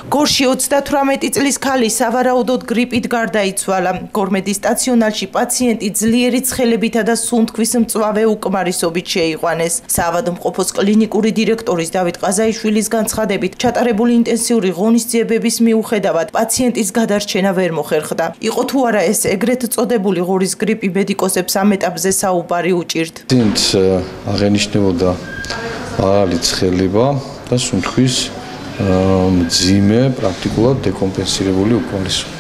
გორში 38 წლის ქალი სავარაუდოდ გრიპით გარდაიცვალა. გორმედის სტაციონარში პაციენტი ძლიერი ცხელებითა და სუნთქვის მწვავე უკმარისობით შეიყვანეს. საავადმყოფოს კლინიკური დირექტორის დავით ყაზაიშვილის განცხადებით, ჩატარებული ინტენსიური ღონისძიებების მიუხედავად პაციენტის გადარჩენა ვერ მოხერხდა. იყო თუ არა ეს ეგრეთ წოდებული ღორის გრიპი მედიკოსებს ამ ეტაპზე საუბარი უჭირთ. პაციენტს აღენიშნებოდა მაღალი ცხელება და სუნთქვის მძიმე პრაქტიკულად დეკომპენსირებული უკმარისობა.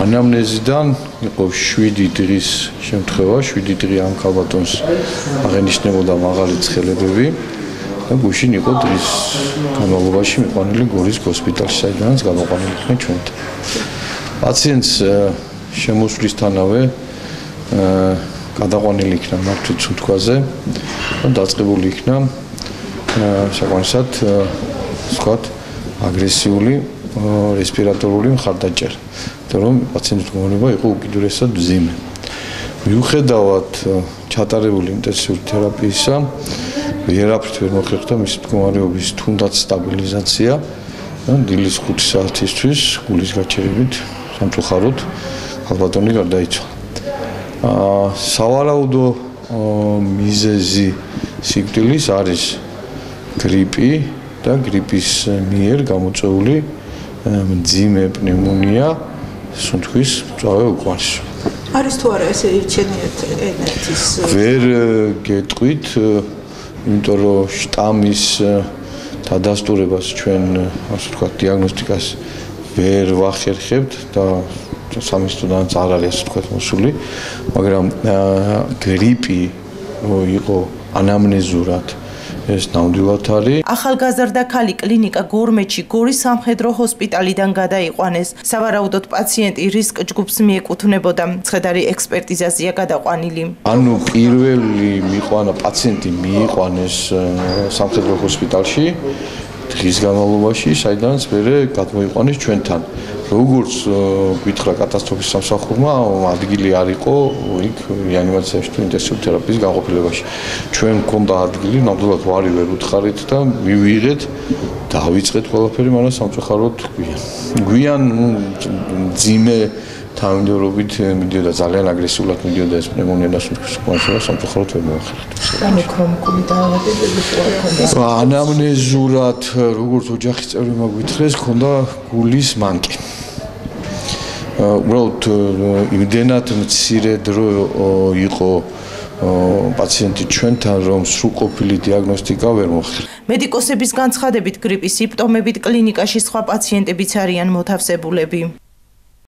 ანამნეზიდან იყო 7 დღის შემთხვევა, 7 დღე ამ ქალბატონს აღენიშნებოდა მაღალი ცხელებები და გუშინ იყო დღის განმავლობაში მიყვანილი გორის ჰოსპიტალში, საიდანაც გამოყვანილი იქნა ჩვენთან. პაციენტს შემოსვლისთანავე გადაყვანილი იქნა მართვის სუნთქვაზე და დაწყებული იქნა საკმარისად ვთქვათ, აგრესიული რესპირატორული მხარდაჭერა, რომ პაციენტის მდგომარეობა იყო უკიდურესად მძიმე. მიუხედავად ჩატარებული ინტენსიური თერაპიისა, ვერაფრით ვერ მოხერხდა მისი მდგომარეობის თუნდაც სტაბილიზაცია და დილის 5 საათისთვის გულის გაჩერებით სამწუხაროდ ქალბატონი გარდაიცვალა. სავარაუდო მიზეზი სიკვდილის არის გრიპი და გრიპის მიერ გამოწვეული მძიმე პნევმონია, სუნთქვის მწვავე უკმარისობა. არის თუ არა ესე ირჩენიათ ენეთის? ვერ გეტყვით, იმიტომ რომ შტამის დადასტურებას ჩვენ, ასე ვთქვათ, დიაგნოსტიკას ვერ ვახერხებთ და სამისტოდანაც არ არის ასე ვთქვათ მოსული, მაგრამ გრიპი იყო ანამნეზურად ეს ნამდვილად არის. ახალგაზრდა ქალი კლინიკა გორმეთში გორის სამხედრო ჰოსპიტალიდან გადაიყვანეს. სავარაუდოდ პაციენტი რისკ ჯგუფს მიეკუთვნებოდა. მცხედარი ექსპერტიზაზეა გადაყვანილი. ანუ პირველი პაციენტი მიიყვანეს სამხედრო ჰოსპიტალში დღის განმავლობაში, საიდანაც მერე გადმოიყვანეს ჩვენთან. როგორც გითხრა კატასტროფის სამსახურმა, ადგილი არ იყო იქ რეანიმაციაში თუ ინტენსიური თერაპიის განყოფილებაში. ჩვენ მქონდა ადგილი, ნამდვილად ვარი ვერ უთხარით და მივიღეთ, დავიწყეთ ყველაფერი, მაგრამ სამწუხაროდ გვიან მძიმე თანმიმდევრობით მიდიოდა, ძალიან აგრესიულად მიდიოდა ეს პნევმონია და სუნთქვის უკმარისობა, სამწუხაროდ ვერ მოახერხეთ. ანუ ქრონიკული დაავადებები თუ არ ქონდა? ანამნეზურად, როგორც ოჯახის წევრებმა გვითხრეს, ქონდა გულის მანკი. უბრალოდ იმდენად მცირე დრო იყო პაციენტი ჩვენთან, რომ სრულყოფილი დიაგნოსტიკა ვერ მოხერხდა. მედიკოსების განცხადებით, გრიპის სიმპტომებით კლინიკაში სხვა პაციენტებიც არიან მოთავსებულები.